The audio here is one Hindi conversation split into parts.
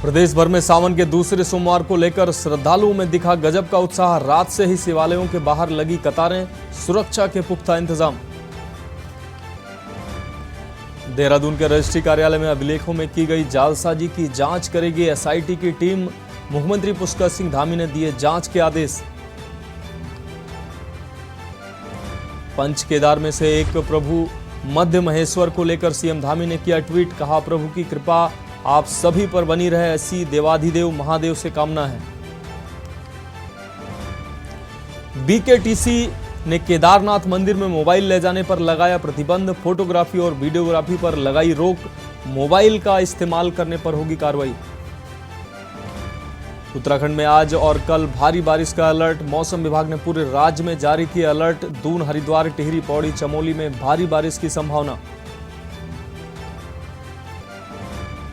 प्रदेश भर में सावन के दूसरे सोमवार को लेकर श्रद्धालुओं में दिखा गजब का उत्साह। रात से ही शिवालयों के बाहर लगी कतारें, सुरक्षा के पुख्ता इंतजाम। देहरादून के रजिस्ट्री कार्यालय में अभिलेखों में की गई जालसाजी की जांच करेगी एसआईटी की टीम। मुख्यमंत्री पुष्कर सिंह धामी ने दिए जांच के आदेश। पंच केदार में से एक प्रभु मध्य महेश्वर को लेकर सीएम धामी ने किया ट्वीट। कहा, प्रभु की कृपा आप सभी पर बनी रहे, ऐसी देवाधिदेव महादेव से कामना है। बीकेटीसी ने केदारनाथ मंदिर में मोबाइल ले जाने पर लगाया प्रतिबंध। फोटोग्राफी और वीडियोग्राफी पर लगाई रोक। मोबाइल का इस्तेमाल करने पर होगी कार्रवाई। उत्तराखंड में आज और कल भारी बारिश का अलर्ट। मौसम विभाग ने पूरे राज्य में जारी किया अलर्ट। दून, हरिद्वार, टिहरी, पौड़ी, चमोली में भारी बारिश की संभावना।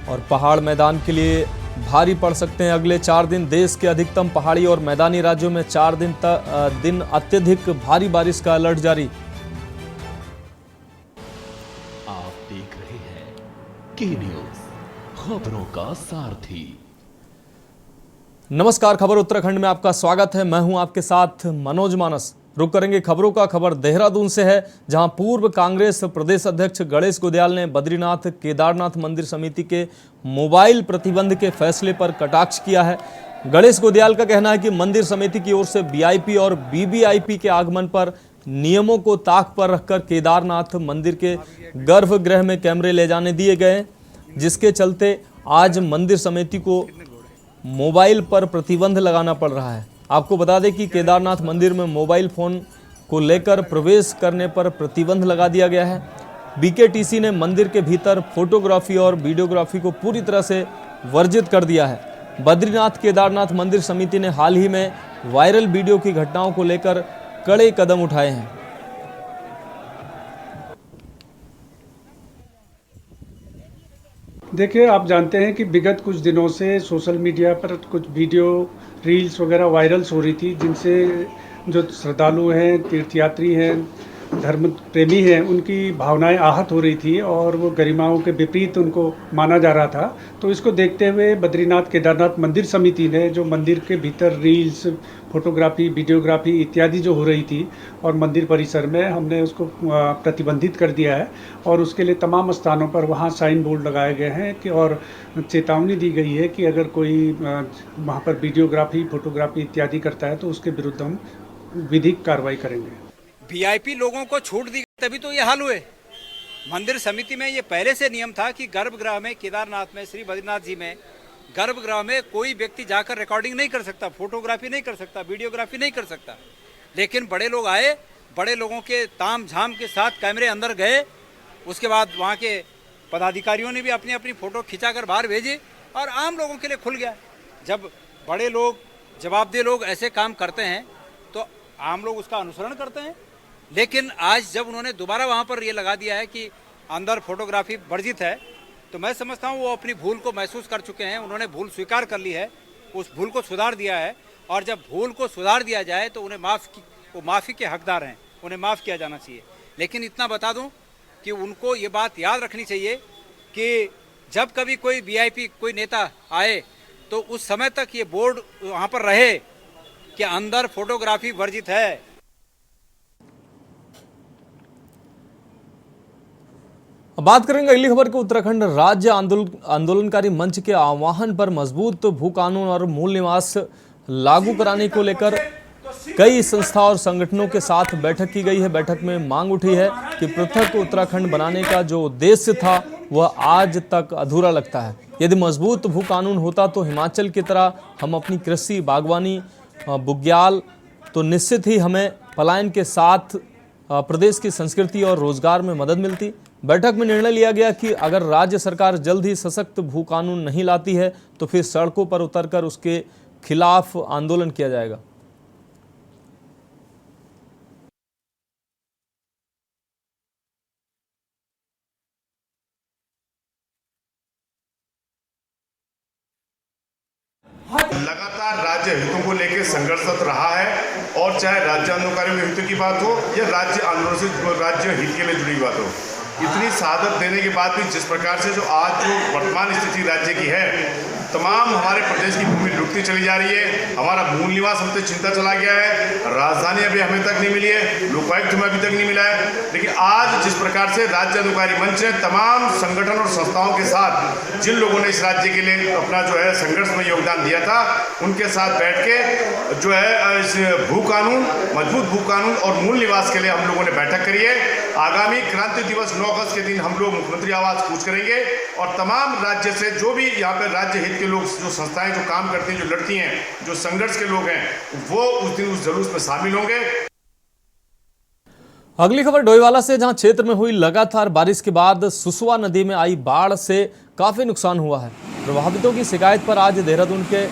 और पहाड़ मैदान के लिए भारी पड़ सकते हैं अगले 4 दिन। देश के अधिकतम पहाड़ी और मैदानी राज्यों में 4 दिन अत्यधिक भारी बारिश का अलर्ट जारी। आप देख रहे हैं के न्यूज़, खबरों का सारथी। नमस्कार, खबर उत्तराखंड में आपका स्वागत है। मैं हूं आपके साथ मनोज मानस। रुक करेंगे खबरों का। खबर देहरादून से है, जहां पूर्व कांग्रेस प्रदेश अध्यक्ष गणेश गोदयाल ने बद्रीनाथ केदारनाथ मंदिर समिति के मोबाइल प्रतिबंध के फैसले पर कटाक्ष किया है। गणेश गोदयाल का कहना है कि मंदिर समिति की ओर से वीआईपी और वीवीआईपी के आगमन पर नियमों को ताक पर रखकर केदारनाथ मंदिर के गर्भगृह में कैमरे ले जाने दिए गए, जिसके चलते आज मंदिर समिति को मोबाइल पर प्रतिबंध लगाना पड़ रहा है। आपको बता दें कि केदारनाथ मंदिर में मोबाइल फोन को लेकर प्रवेश करने पर प्रतिबंध लगा दिया गया है। बीकेटीसी ने मंदिर के भीतर फोटोग्राफी और वीडियोग्राफी को पूरी तरह से वर्जित कर दिया है। बद्रीनाथ केदारनाथ मंदिर समिति ने हाल ही में वायरल वीडियो की घटनाओं को लेकर कड़े कदम उठाए हैं। देखिए, आप जानते हैं कि विगत कुछ दिनों से सोशल मीडिया पर कुछ वीडियो रील्स वगैरह वायरल्स हो रही थी, जिनसे जो श्रद्धालु हैं, तीर्थयात्री हैं, धर्म प्रेमी हैं, उनकी भावनाएं आहत हो रही थी और वो गरिमाओं के विपरीत उनको माना जा रहा था। तो इसको देखते हुए बद्रीनाथ केदारनाथ मंदिर समिति ने जो मंदिर के भीतर रील्स, फोटोग्राफी, वीडियोग्राफी इत्यादि जो हो रही थी और मंदिर परिसर में, हमने उसको प्रतिबंधित कर दिया है। और उसके लिए तमाम स्थानों पर वहाँ साइन बोर्ड लगाए गए हैं कि और चेतावनी दी गई है कि अगर कोई वहाँ पर वीडियोग्राफी, फोटोग्राफी इत्यादि करता है तो उसके विरुद्ध हम विधिक कार्रवाई करेंगे। वीआईपी लोगों को छूट दी तभी तो ये हाल हुए। मंदिर समिति में ये पहले से नियम था कि गर्भगृह में, केदारनाथ में, श्री बद्रीनाथ जी में गर्भगृह में कोई व्यक्ति जाकर रिकॉर्डिंग नहीं कर सकता, फोटोग्राफी नहीं कर सकता, वीडियोग्राफी नहीं कर सकता। लेकिन बड़े लोग आए, बड़े लोगों के ताम झाम के साथ कैमरे अंदर गए। उसके बाद वहाँ के पदाधिकारियों ने भी अपनी अपनी फ़ोटो खिंचाकर बाहर भेजी और आम लोगों के लिए खुल गया। जब बड़े लोग, जवाबदेह लोग ऐसे काम करते हैं तो आम लोग उसका अनुसरण करते हैं। लेकिन आज जब उन्होंने दोबारा वहाँ पर ये लगा दिया है कि अंदर फोटोग्राफी वर्जित है, तो मैं समझता हूँ वो अपनी भूल को महसूस कर चुके हैं। उन्होंने भूल स्वीकार कर ली है, उस भूल को सुधार दिया है। और जब भूल को सुधार दिया जाए तो उन्हें वो माफ़ी के हकदार हैं, उन्हें माफ़ किया जाना चाहिए। लेकिन इतना बता दूँ कि उनको ये बात याद रखनी चाहिए कि जब कभी कोई वीआईपी, कोई नेता आए तो उस समय तक ये बोर्ड वहाँ पर रहे कि अंदर फोटोग्राफी वर्जित है। अब बात करेंगे अगली खबर के। उत्तराखंड राज्य आंदोलनकारी मंच के आह्वान पर मजबूत भू कानून और मूल निवास लागू कराने को लेकर कई संस्था और संगठनों के साथ बैठक की गई है। बैठक में मांग उठी है कि पृथक उत्तराखंड बनाने का जो उद्देश्य था वह आज तक अधूरा लगता है। यदि मजबूत भू कानून होता तो हिमाचल की तरह हम अपनी कृषि, बागवानी, बुग्याल, तो निश्चित ही हमें पलायन के साथ प्रदेश की संस्कृति और रोजगार में मदद मिलती। बैठक में निर्णय लिया गया कि अगर राज्य सरकार जल्द ही सशक्त भू कानून नहीं लाती है तो फिर सड़कों पर उतरकर उसके खिलाफ आंदोलन किया जाएगा। लगातार राज्य हितों को लेकर संघर्षरत रहा है, और चाहे राज्य आंदोलनकारियों के हितों की बात हो या राज्य आंदोलन से राज्य हित के लिए जुड़ी बात हो, इतनी शहादत देने के बाद भी जिस प्रकार से जो आज जो वर्तमान स्थिति राज्य की है, तमाम हमारे प्रदेश की भूमि लुटती चली जा रही है। हमारा मूल निवास हमसे चिंता चला गया है, राजधानी अभी हमें तक नहीं मिली है, लोकायुक्त हमें अभी तक नहीं मिला है। लेकिन आज जिस प्रकार से राज्य अनुकारी मंच ने तमाम संगठन और संस्थाओं के साथ जिन लोगों ने इस राज्य के लिए अपना जो है संघर्ष में योगदान दिया था, उनके साथ बैठ के जो है इस भू कानून, मजबूत भू कानून और मूल निवास के लिए हम लोगों ने बैठक करी है। आगामी क्रांति दिवस 9 अगस्त के दिन हम लोग मुख्यमंत्री आवास कूच करेंगे और तमाम राज्य से जो भी यहाँ पे राज्य हित के लोग, जो संस्थाएं जो काम करती हैं, जो लड़ती हैं, जो संघर्ष के लोग हैं, वो उस दिन उस जुलूस में शामिल होंगे। अगली खबर डोईवाला से, जहां क्षेत्र में हुई लगातार बारिश के बाद सुसवा नदी में आई बाढ़ से काफी नुकसान हुआ है। प्रभावितों की शिकायत पर आज देहरादून के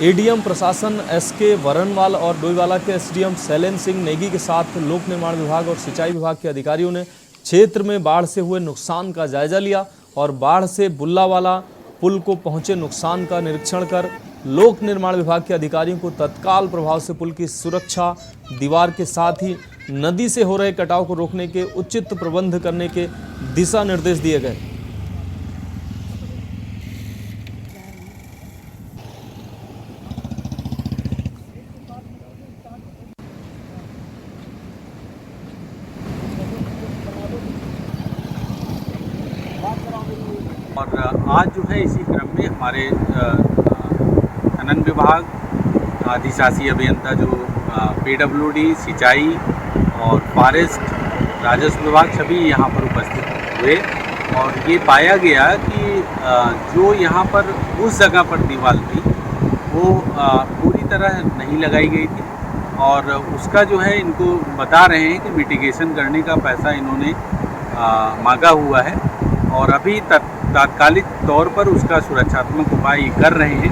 एडीएम प्रशासन एसके वरणवाल और डोईवाला के एसडीएम शैलेंद्र सिंह नेगी के साथ लोक निर्माण विभाग और सिंचाई विभाग के अधिकारियों ने क्षेत्र में बाढ़ से हुए नुकसान का जायजा लिया और बाढ़ से बुल्लावाला पुल को पहुंचे नुकसान का निरीक्षण कर लोक निर्माण विभाग के अधिकारियों को तत्काल प्रभाव से पुल की सुरक्षा, दीवार के साथ ही नदी से हो रहे कटाव को रोकने के उचित प्रबंध करने के दिशा निर्देश दिए गए। और आज जो है इसी क्रम में हमारे खनन विभाग, अधिशासी अभियंता जो पीडब्ल्यूडी, सिंचाई और फॉरेस्ट, राजस्व विभाग सभी यहाँ पर उपस्थित हुए और ये पाया गया कि जो यहाँ पर उस जगह पर दीवार थी वो पूरी तरह नहीं लगाई गई थी और उसका जो है इनको बता रहे हैं कि मिटिगेशन करने का पैसा इन्होंने मांगा हुआ है और अभी तात्कालिक तौर पर उसका सुरक्षात्मक उपाय कर रहे हैं,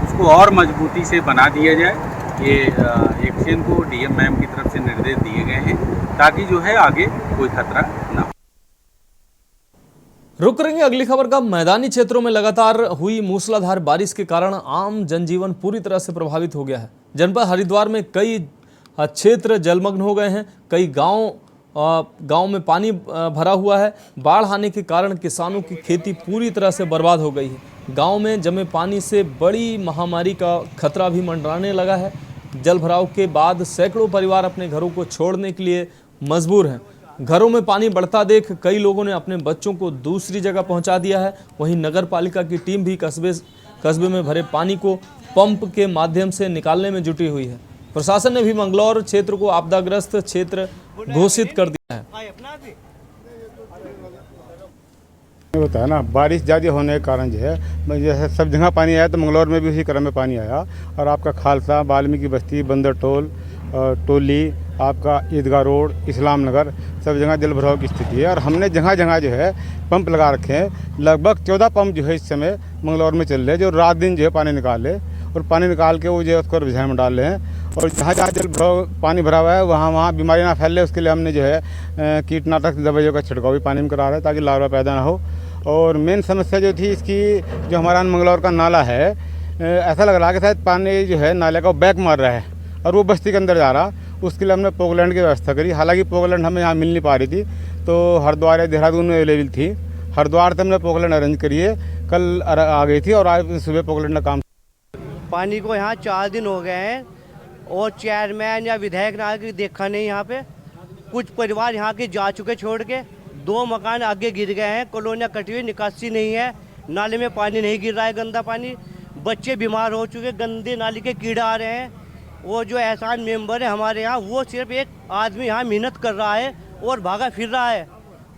उसको और मजबूती से बना दिया जाए। ये एक्शन को डीएम मैम की तरफ से निर्देश दिए गए हैं ताकि जो है आगे कोई खतरा ना हो। रुक करेंगे अगली खबर का। मैदानी क्षेत्रों में लगातार हुई मूसलाधार बारिश के कारण आम जनजीवन पूरी तरह से प्रभावित हो गया है। जनपद हरिद्वार में कई क्षेत्र जलमग्न हो गए हैं, कई गांव में पानी भरा हुआ है। बाढ़ आने के कारण किसानों की खेती पूरी तरह से बर्बाद हो गई है। गांव में जमे पानी से बड़ी महामारी का खतरा भी मंडराने लगा है। जल भराव के बाद सैकड़ों परिवार अपने घरों को छोड़ने के लिए मजबूर हैं। घरों में पानी बढ़ता देख कई लोगों ने अपने बच्चों को दूसरी जगह पहुंचा दिया है। वहीं नगर पालिका की टीम भी कस्बे में भरे पानी को पंप के माध्यम से निकालने में जुटी हुई है। प्रशासन ने भी मंगलौर क्षेत्र को आपदाग्रस्त क्षेत्र घोषित कर दिया है। होता है ना, बारिश ज़्यादा होने के कारण जो है जैसे सब जगह पानी आया तो मंगलौर में भी उसी क्रम में पानी आया और आपका खालसा, वाल्मीकि बस्ती, बंदर टोल, टोली, आपका ईदगाह रोड, इस्लाम नगर, सब जगह जल भराव की स्थिति है। और हमने जगह जगह जो है पंप लगा रखे हैं। लगभग 14 पंप जो है इस समय मंगलौर में चल रहे हैं, जो रात दिन जो है पानी निकाले और पानी निकाल के वो जो है उसको रिझाई में डाल रहे हैं। और जहाँ जहाँ जल भराव पानी भरा हुआ है वहाँ बीमारी ना फैले उसके लिए हमने जो है कीटनाशक दवाइयों का छिड़काव भी पानी में करा रहे हैं ताकि लार्वा पैदा ना हो। और मेन समस्या जो थी इसकी, जो हमारा मंगलौर का नाला है, ऐसा लग रहा है कि शायद पानी जो है नाले का बैक मार रहा है और वो बस्ती के अंदर जा रहा। उसके लिए हमने पोकलैंड की व्यवस्था करी। हालांकि पोकलैंड हमें यहाँ मिल नहीं पा रही थी, तो हरिद्वार या देहरादून में अवेलेबल थी। हरिद्वार से हमने पोकलैंड अरेंज करी है, कल आ गई थी और आज सुबह पोकलैंड का काम। पानी को यहाँ 4 दिन हो गए हैं और चेयरमैन या विधायक ना के देखा नहीं। यहाँ पे कुछ परिवार यहाँ के जा चुके छोड़ के, 2 मकान आगे गिर गए हैं, कॉलोनियाँ कटी हुई, निकासी नहीं है, नाले में पानी नहीं गिर रहा है, गंदा पानी, बच्चे बीमार हो चुके, गंदे नाली के कीड़े आ रहे हैं। वो जो एहसान मेंबर है हमारे यहाँ, वो सिर्फ एक आदमी यहाँ मेहनत कर रहा है और भागा फिर रहा है।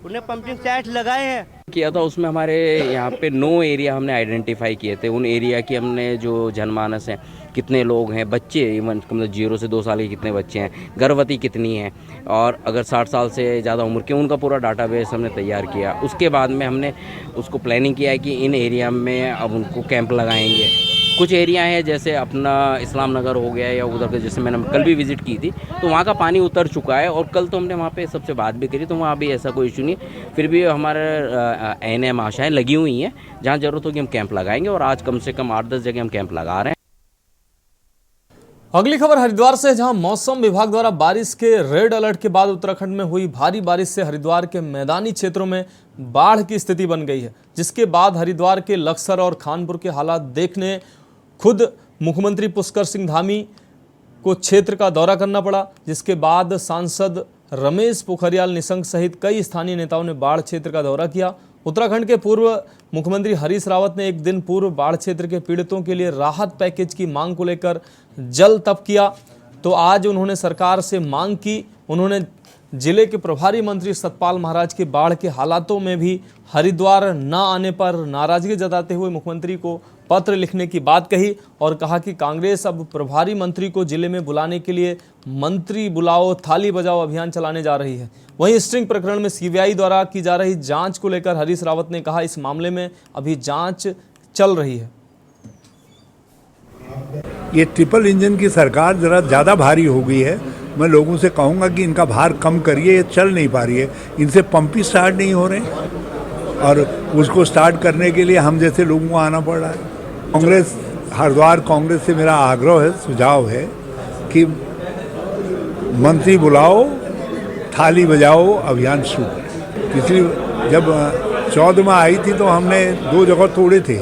उन्हें पंपिंग सेट लगाए हैं किया था, उसमें हमारे यहाँ पे 9 एरिया हमने आइडेंटिफाई किए थे। उन एरिया की हमने जो जनमानस हैं, कितने लोग हैं, बच्चे इवन मतलब 0 से 2 साल के कितने बच्चे हैं, गर्भवती कितनी हैं, और अगर 60 साल से ज़्यादा उम्र के, उनका पूरा डाटाबेस हमने तैयार किया। उसके बाद में हमने उसको प्लानिंग किया है कि इन एरिया में अब उनको कैंप लगाएंगे। कुछ एरिया है जैसे अपना इस्लाम नगर हो गया या उधर के, जैसे मैंने कल भी विज़िट की थी, तो वहाँ का पानी उतर चुका है और कल तो हमने वहाँ पे सबसे बात भी करी, तो वहाँ भी ऐसा कोई इशू नहीं। फिर भी हमारे एएनएम आशाएं लगी हुई हैं, जहाँ ज़रूरत होगी हम कैंप लगाएंगे और आज कम से कम 8-10 जगह हम कैंप लगा रहे हैं। अगली खबर हरिद्वार से, जहां मौसम विभाग द्वारा बारिश के रेड अलर्ट के बाद उत्तराखंड में हुई भारी बारिश से हरिद्वार के मैदानी क्षेत्रों में बाढ़ की स्थिति बन गई है, जिसके बाद हरिद्वार के लक्सर और खानपुर के हालात देखने खुद मुख्यमंत्री पुष्कर सिंह धामी को क्षेत्र का दौरा करना पड़ा, जिसके बाद सांसद रमेश पोखरियाल निशंक सहित कई स्थानीय नेताओं ने बाढ़ क्षेत्र का दौरा किया। उत्तराखंड के पूर्व मुख्यमंत्री हरीश रावत ने एक दिन पूर्व बाढ़ क्षेत्र के पीड़ितों के लिए राहत पैकेज की मांग को लेकर जल तप किया, तो आज उन्होंने सरकार से मांग की। उन्होंने जिले के प्रभारी मंत्री सतपाल महाराज के बाढ़ के हालातों में भी हरिद्वार न आने पर नाराजगी जताते हुए मुख्यमंत्री को पत्र लिखने की बात कही और कहा कि कांग्रेस अब प्रभारी मंत्री को जिले में बुलाने के लिए मंत्री बुलाओ थाली बजाओ अभियान चलाने जा रही है। वहीं स्ट्रिंग प्रकरण में सीबीआई द्वारा की जा रही जांच को लेकर हरीश रावत ने कहा, इस मामले में अभी जांच चल रही है। ये ट्रिपल इंजन की सरकार ज़रा ज़्यादा भारी हो गई है। मैं लोगों से कहूँगा कि इनका भार कम करिए, ये चल नहीं पा रही है। इनसे पंप ही स्टार्ट नहीं हो रहे और उसको स्टार्ट करने के लिए हम जैसे लोगों को आना पड़ रहा है। कांग्रेस, हरिद्वार कांग्रेस से मेरा आग्रह है, सुझाव है कि मंत्री बुलाओ, थाली बजाओ, अभियान शुरू करें। पिछली जब 14 में आई थी तो हमने 2 जगह तोड़े थे,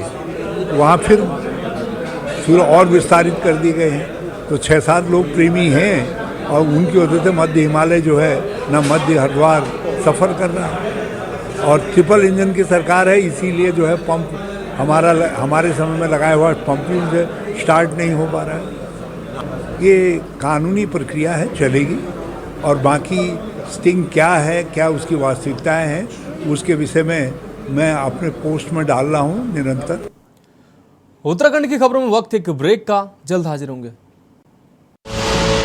वहाँ फिर और विस्तारित कर दिए गए हैं। तो 6-7 लोग प्रेमी हैं और उनकी वजह से मध्य हिमालय जो है ना मध्य हरिद्वार सफ़र कर रहा है। और ट्रिपल इंजन की सरकार है, इसीलिए जो है पंप हमारे समय में लगाया हुआ पंप ही उनसे स्टार्ट नहीं हो पा रहा है। ये कानूनी प्रक्रिया है, चलेगी। और बाकी स्टिंग क्या है, क्या उसकी वास्तविकताएं हैं, उसके विषय में मैं अपने पोस्ट में डाल रहा हूँ निरंतर। उत्तराखंड की खबरों में वक्त एक ब्रेक का, जल्द हाजिर होंगे।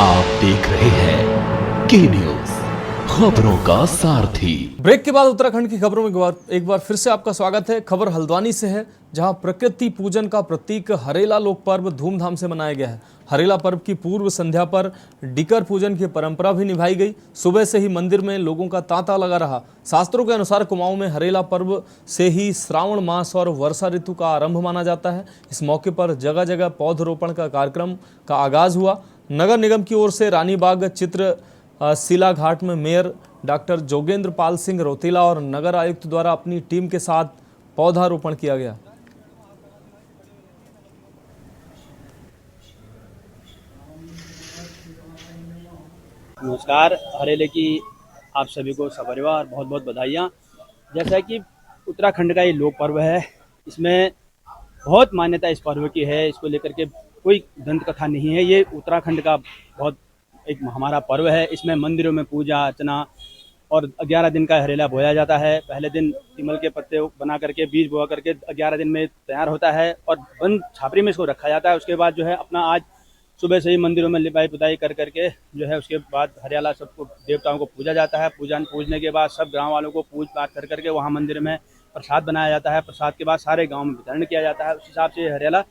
आप देख रहे हैं के न्यूज, खबरों का सारथी। ब्रेक के बाद उत्तराखंड की खबरों में एक बार फिर से आपका स्वागत है। खबर हल्द्वानी से है, जहां प्रकृति पूजन का प्रतीक हरेला लोक पर्व धूमधाम से मनाया गया है। हरेला पर्व की पूर्व संध्या पर डिकर पूजन की परंपरा भी निभाई गई। सुबह से ही मंदिर में लोगों का तांता लगा रहा। शास्त्रों के अनुसार कुमाऊं में हरेला पर्व से ही श्रावण मास और वर्षा ऋतु का आरंभ माना जाता है। इस मौके पर जगह जगह पौधरोपण का कार्यक्रम का आगाज हुआ। नगर निगम की ओर से रानीबाग चित्र शिला घाट में मेयर डॉक्टर जोगेंद्र पाल सिंह रोतेला और नगर आयुक्त द्वारा अपनी टीम के साथ पौधारोपण किया गया। नमस्कार, हरेले की आप सभी को सपरिवार बहुत बहुत बधाइयाँ। जैसा कि उत्तराखंड का ये लोक पर्व है, इसमें बहुत मान्यता इस पर्व की है। इसको लेकर के कोई दंत कथा नहीं है। ये उत्तराखंड का बहुत एक हमारा पर्व है। इसमें मंदिरों में पूजा अर्चना और 11 दिन का हरेला बोया जाता है। पहले दिन तिमल के पत्ते बना करके बीज बोआ करके 11 दिन में तैयार होता है और बंद छापरी में इसको रखा जाता है। उसके बाद जो है अपना आज सुबह से ही मंदिरों में लिपाई पुताई कर करके जो है उसके बाद हरियाला सबको देवताओं को पूजा जाता है। पूजने के बाद सब गाँव वालों को पूज पाठ कर करके वहाँ मंदिर में प्रसाद बनाया जाता है। प्रसाद के बाद सारे गाँव में वितरण किया जाता है। उस हिसाब से हरियाला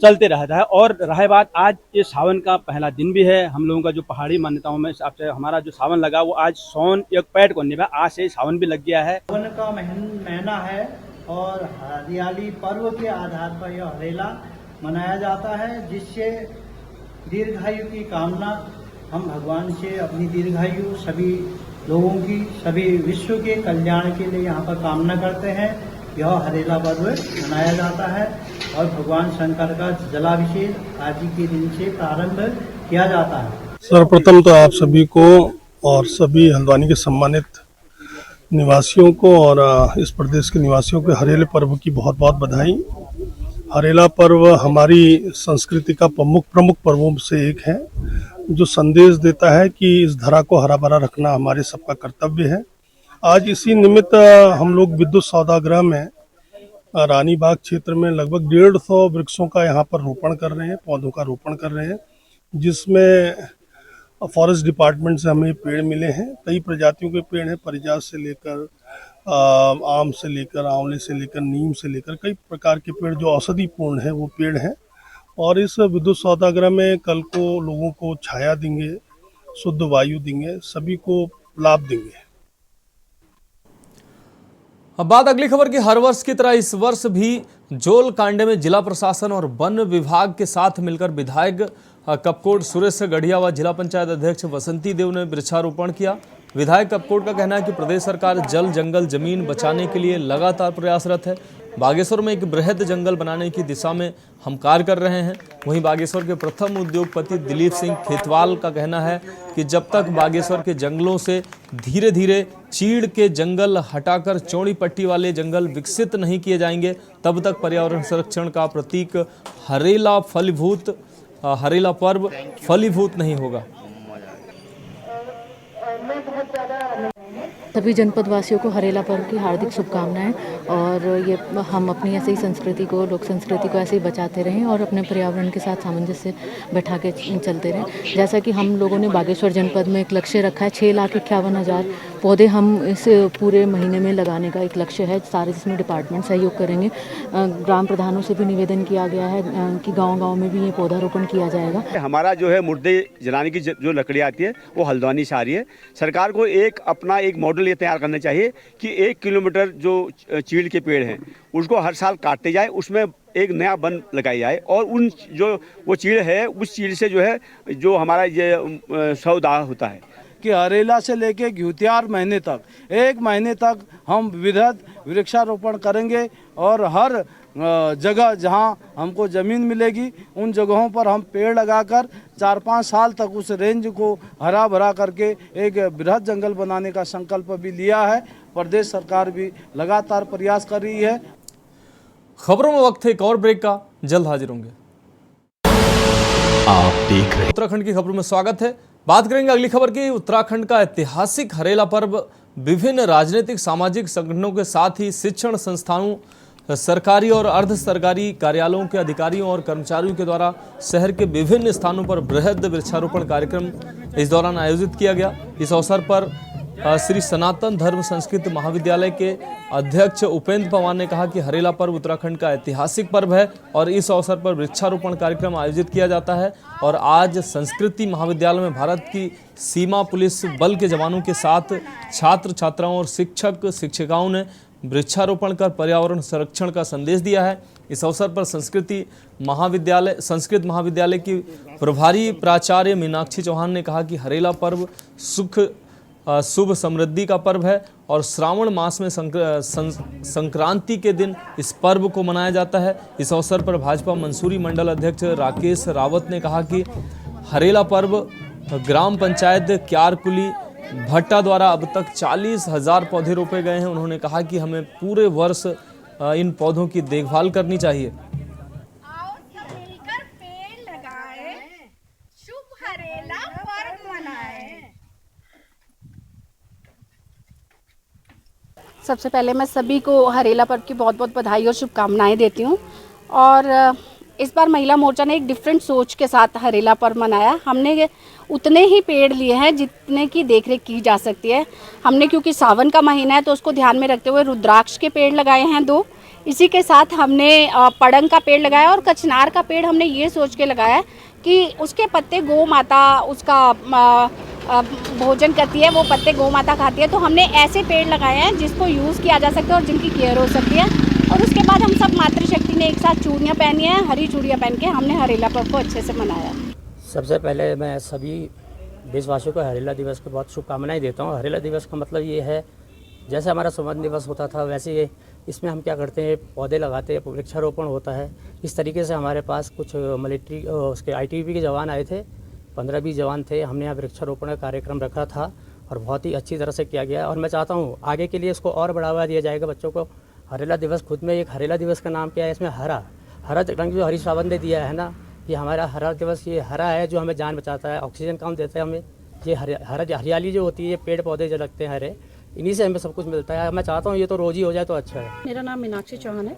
चलते रहता है। और रहे बात, आज ये सावन का पहला दिन भी है। हम लोगों का जो पहाड़ी मान्यताओं में हिसाब से हमारा जो सावन लगा वो आज सौन एक पैट को निभा, आज से सावन भी लग गया है। सावन का महीना है और हरियाली पर्व के आधार पर यह हरेला मनाया जाता है, जिससे दीर्घायु की कामना हम भगवान से अपनी दीर्घायु सभी लोगों की, सभी विश्व के कल्याण के लिए यहाँ पर कामना करते हैं। यह हरेला पर्व मनाया जाता है और भगवान शंकर का जलाभिषेक आज ही के दिन से प्रारंभ किया जाता है। सर्वप्रथम तो आप सभी को और सभी हल्द्वानी के सम्मानित निवासियों को और इस प्रदेश के निवासियों को हरेले पर्व की बहुत बहुत बधाई। हरेला पर्व हमारी संस्कृति का प्रमुख पर्वों से एक है, जो संदेश देता है कि इस धरा को हरा भरा रखना हमारे सबका कर्तव्य है। आज इसी निमित्त हम लोग विद्युत सौदागृह में रानीबाग क्षेत्र में लगभग 150 वृक्षों का यहाँ पर रोपण कर रहे हैं, पौधों का रोपण कर रहे हैं, जिसमें फॉरेस्ट डिपार्टमेंट से हमें पेड़ मिले हैं। कई प्रजातियों के पेड़ हैं, परिजात से लेकर आम से लेकर आंवले से लेकर नीम से लेकर कई प्रकार के पेड़ जो औषधि पूर्ण है वो पेड़ हैं। और इस विद्युत सौदागृह में कल को लोगों को छाया देंगे, शुद्ध वायु देंगे, सभी को लाभ देंगे। अब बात अगली खबर की। हर वर्ष की तरह इस वर्ष भी जोल कांडे में जिला प्रशासन और वन विभाग के साथ मिलकर विधायक कपकोट सुरेश गढ़िया व जिला पंचायत अध्यक्ष वसंती देव ने वृक्षारोपण किया। विधायक कपकोट का कहना है कि प्रदेश सरकार जल जंगल जमीन बचाने के लिए लगातार प्रयासरत है। बागेश्वर में एक बृहद जंगल बनाने की दिशा में हम कार्य कर रहे हैं। वहीं बागेश्वर के प्रथम उद्योगपति दिलीप सिंह खेतवाल का कहना है कि जब तक बागेश्वर के जंगलों से धीरे धीरे चीड़ के जंगल हटाकर चौड़ी पट्टी वाले जंगल विकसित नहीं किए जाएंगे, तब तक पर्यावरण संरक्षण का प्रतीक हरेला पर्व फलीभूत नहीं होगा। सभी जनपद वासियों को हरेला पर्व की हार्दिक शुभकामनाएं और ये हम अपनी ऐसे ही संस्कृति को, लोक संस्कृति को ऐसे ही बचाते रहें और अपने पर्यावरण के साथ सामंजस्य बैठा के चलते रहें। जैसा कि हम लोगों ने बागेश्वर जनपद में एक लक्ष्य रखा है, 6,51,000 पौधे हम इस पूरे महीने में लगाने का एक लक्ष्य है, सारे जिसमें डिपार्टमेंट सहयोग करेंगे। ग्राम प्रधानों से भी निवेदन किया गया है कि गाँव-गाँव में भी ये पौधारोपण किया जाएगा। हमारा जो है मुर्दे जलाने की जो लकड़ी आती है वो हल्द्वानी से आ रही है। सरकार को अपना एक मॉडल ये तैयार करना चाहिए कि 1 किलोमीटर जो चीड़ के पेड़ हैं उसको हर साल काटते जाए, उसमें एक नया वन लगाई जाए और उन जो वो चीड़ है उस चीड़ से जो है जो हमारा ये सौदा होता है कि हरेला से लेके घ्यूतियार महीने तक 1 महीने तक हम विविध वृक्षारोपण करेंगे और हर जगह जहां हमको ज़मीन मिलेगी उन जगहों पर हम पेड़ लगाकर 4-5 साल तक उस रेंज को हरा भरा करके एक बृहद जंगल बनाने का संकल्प भी लिया है। प्रदेश सरकार भी लगातार प्रयास कर रही है। खबरों में वक्त है एक और ब्रेक का, जल्द हाजिर होंगे। आप देख रहे हैं उत्तराखंड की खबरों में स्वागत है। बात करेंगे अगली खबर की। उत्तराखंड का ऐतिहासिक हरेला पर्व विभिन्न राजनीतिक सामाजिक संगठनों के साथ ही शिक्षण संस्थानों, सरकारी और अर्ध सरकारी कार्यालयों के अधिकारियों और कर्मचारियों के द्वारा शहर के विभिन्न स्थानों पर बृहद वृक्षारोपण कार्यक्रम इस दौरान आयोजित किया गया। इस अवसर पर श्री सनातन धर्म संस्कृत महाविद्यालय के अध्यक्ष उपेंद्र पवार ने कहा कि हरेला पर्व उत्तराखंड का ऐतिहासिक पर्व है और इस अवसर पर वृक्षारोपण कार्यक्रम आयोजित किया जाता है। और आज संस्कृति महाविद्यालय में भारत की सीमा पुलिस बल के जवानों के साथ छात्र छात्राओं और शिक्षक शिक्षिकाओं ने वृक्षारोपण कर पर्यावरण संरक्षण का संदेश दिया है। इस अवसर पर संस्कृत महाविद्यालय की प्रभारी प्राचार्य मीनाक्षी चौहान ने कहा कि हरेला पर्व शुभ समृद्धि का पर्व है और श्रावण मास में संक्रांति के दिन इस पर्व को मनाया जाता है। इस अवसर पर भाजपा मंसूरी मंडल अध्यक्ष राकेश रावत ने कहा कि हरेला पर्व ग्राम पंचायत क्यारकुली भट्टा द्वारा अब तक 40,000 पौधे रोपे गए हैं। उन्होंने कहा कि हमें पूरे वर्ष इन पौधों की देखभाल करनी चाहिए। सबसे पहले मैं सभी को हरेला पर्व की बहुत बहुत बधाई और शुभकामनाएं देती हूँ। और इस बार महिला मोर्चा ने एक डिफरेंट सोच के साथ हरेला पर्व मनाया। हमने उतने ही पेड़ लिए हैं जितने की देखरेख की जा सकती है। हमने क्योंकि सावन का महीना है तो उसको ध्यान में रखते हुए रुद्राक्ष के पेड़ लगाए हैं 2। इसी के साथ हमने पड़ंग का पेड़ लगाया और कचनार का पेड़ हमने ये सोच के लगाया कि उसके पत्ते गौ माता उसका भोजन करती है, वो पत्ते गौ माता खाती है। तो हमने ऐसे पेड़ लगाए हैं जिसको यूज़ किया जा सकता है और जिनकी केयर हो सकती है। और उसके बाद हम सब मातृशक्ति ने एक साथ चूड़ियाँ पहनी हैं, हरी चूड़ियाँ पहन के हमने हरेला पर्व को अच्छे से मनाया। सबसे पहले मैं सभी देशवासियों को हरेला दिवस की बहुत शुभकामनाएं देता हूँ। हरेला दिवस का मतलब ये है, जैसे हमारा संविधान दिवस होता था वैसे इसमें हम क्या करते हैं, पौधे लगाते हैं, वृक्षारोपण होता है। इस तरीके से हमारे पास कुछ मिलिट्री उसके ITBP के जवान आए थे, 15-20 जवान थे। हमने यहाँ वृक्षारोपण का कार्यक्रम रखा था और बहुत ही अच्छी तरह से किया गया। और मैं चाहता हूँ आगे के लिए इसको और बढ़ावा दिया जाएगा। बच्चों को हरेला दिवस खुद में एक हरेला दिवस का नाम क्या है, इसमें हरा रंग जो हरीश रावत ने दिया है ना, ये हमारा हरा दिवस ये हरा है जो हमें जान बचाता है, ऑक्सीजन कम देता है हमें। ये हरियाली जो होती है, पेड़ पौधे जो लगते हैं हरे, इन्हीं से हमें सब कुछ मिलता है। मैं चाहता हूँ ये तो रोज ही हो जाए तो अच्छा है। मेरा नाम मीनाक्षी चौहान है।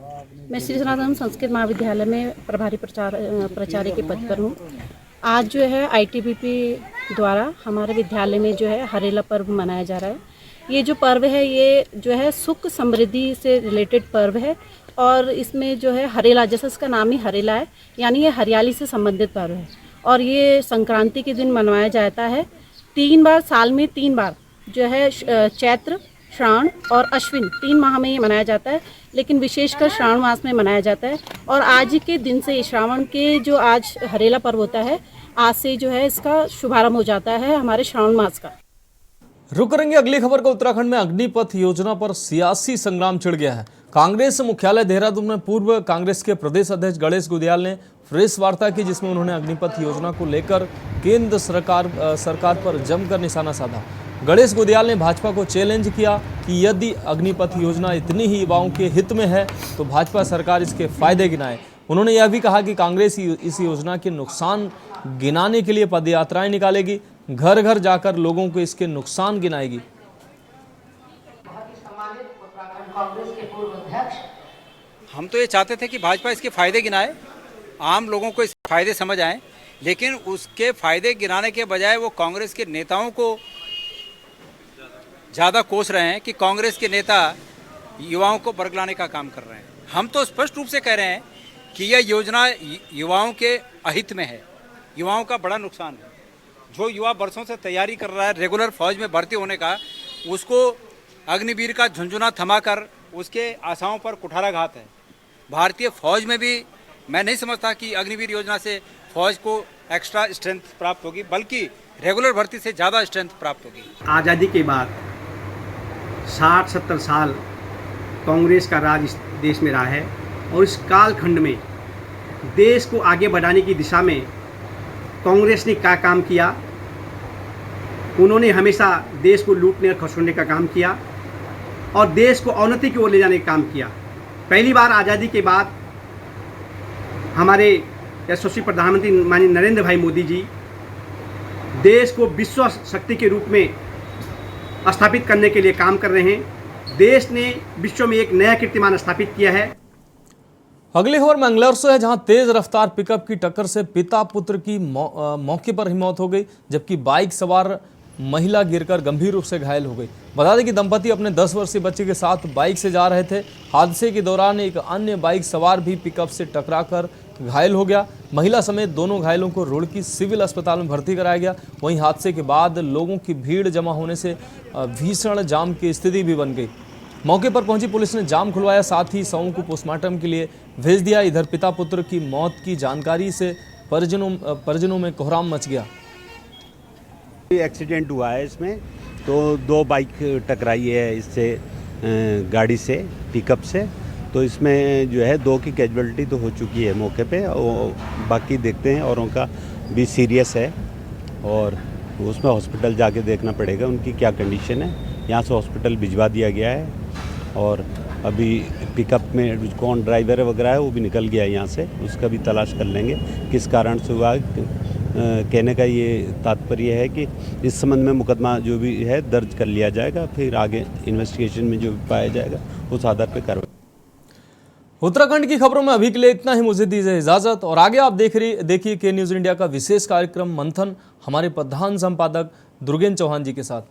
मैं श्री सनातन संस्कृत महाविद्यालय में प्रभारी प्राचार्य के पद पर हूँ। आज जो है ITBP द्वारा हमारे विद्यालय में जो है हरेला पर्व मनाया जा रहा है। ये जो पर्व है ये जो है सुख समृद्धि से रिलेटेड पर्व है और इसमें जो है हरेला, जैसे इसका नाम ही हरेला है, यानी ये हरियाली से संबंधित पर्व है। और ये संक्रांति के दिन मनाया जाता है। 3 बार साल में 3 बार जो है चैत्र, श्रावण और अश्विन 3 माह में ये मनाया जाता है, लेकिन विशेषकर श्रावण मास में मनाया जाता है। और आज के दिन से श्रावण के जो आज हरेला पर्व होता है, आज से जो है इसका शुभारंभ हो जाता है हमारे श्रावण मास का। रुक करेंगे अगली खबर को। उत्तराखंड में अग्निपथ योजना पर सियासी संग्राम छिड़ गया है। कांग्रेस मुख्यालय देहरादून में पूर्व कांग्रेस के प्रदेश अध्यक्ष गणेश गुदियाल ने प्रेस वार्ता की, जिसमें उन्होंने अग्निपथ योजना को लेकर केंद्र सरकार पर जमकर निशाना साधा। गणेश गुदियाल ने भाजपा को चैलेंज किया कि यदि अग्निपथ योजना इतनी ही युवाओं के हित में है तो भाजपा सरकार इसके फायदे गिनाए। उन्होंने यह भी कहा कि कांग्रेस इस योजना के नुकसान गिनाने के लिए पदयात्राएं निकालेगी, घर घर जाकर लोगों को इसके नुकसान गिनाएगी। हम तो ये चाहते थे कि भाजपा इसके फायदे गिनाए, आम लोगों को इसके फायदे समझ आए, लेकिन उसके फायदे गिनाने के बजाय वो कांग्रेस के नेताओं को ज़्यादा कोस रहे हैं कि कांग्रेस के नेता युवाओं को बरगलाने का काम कर रहे हैं। हम तो स्पष्ट रूप से कह रहे हैं कि यह योजना युवाओं के अहित में है, युवाओं का बड़ा नुकसान है। जो युवा बरसों से तैयारी कर रहा है रेगुलर फौज में भर्ती होने का, उसको अग्निवीर का झुंझुना थमाकर उसके आशाओं पर कुठाराघात है। भारतीय फौज में भी मैं नहीं समझता कि अग्निवीर योजना से फौज को एक्स्ट्रा स्ट्रेंथ प्राप्त होगी, बल्कि रेगुलर भर्ती से ज़्यादा स्ट्रेंथ प्राप्त होगी। आज़ादी के बाद 60-70 साल कांग्रेस का राज इस देश में रहा है और इस कालखंड में देश को आगे बढ़ाने की दिशा में कांग्रेस ने क्या काम किया। उन्होंने हमेशा देश को लूटने और खसोड़ने का काम किया और देश को अवनति की ओर ले जाने का काम किया। पहली बार आज़ादी के बाद हमारे यशस्वी प्रधानमंत्री माननीय नरेंद्र भाई मोदी जी देश को विश्व शक्ति के रूप में स्थापित करने के लिए काम कर रहे हैं। देश ने विश्व में एक नया कीर्तिमान स्थापित किया है। अगली खबर मंगलौर से है, जहां तेज रफ्तार पिकअप की टक्कर से पिता पुत्र की मौके पर ही मौत हो गई, जबकि बाइक सवार महिला गिरकर गंभीर रूप से घायल हो गई। बता दें कि दंपति अपने 10 वर्षीय बच्चे के साथ बाइक से जा रहे थे। हादसे के दौरान एक अन्य बाइक सवार भी पिकअप से टकराकर घायल हो गया। महिला समेत दोनों घायलों को रुड़की सिविल अस्पताल में भर्ती कराया गया। वहीं हादसे के बाद लोगों की भीड़ जमा होने से भीषण जाम की स्थिति भी बन गई। मौके पर पहुंची पुलिस ने जाम खुलवाया, साथ ही शवों को पोस्टमार्टम के लिए भेज दिया। इधर पिता पुत्र की मौत की जानकारी से परिजनों में कोहराम मच गया। एक्सीडेंट हुआ है इसमें, तो 2 बाइक टकराई है इससे गाड़ी से, पिकअप से। तो इसमें जो है 2 की कैजुअलिटी तो हो चुकी है मौके पे, और बाकी देखते हैं औरों का भी सीरियस है और उसमें हॉस्पिटल जाके देखना पड़ेगा उनकी क्या कंडीशन है। यहाँ से हॉस्पिटल भिजवा दिया गया है और अभी पिकअप में कौन ड्राइवर वगैरह है वो भी निकल गया है यहाँ से, उसका भी तलाश कर लेंगे किस कारण से हुआ। कहने का ये तात्पर्य है कि इस संबंध में मुकदमा जो भी है दर्ज कर लिया जाएगा, फिर आगे इन्वेस्टिगेशन में जो भी पाया जाएगा उस आधार पर कार्रवाई। उत्तराखंड की खबरों में अभी के लिए इतना ही। मुझे दीजिए इजाजत और आगे आप देखिए के न्यूज़ इंडिया का विशेष कार्यक्रम मंथन हमारे प्रधान संपादक दुर्गेन चौहान जी के साथ।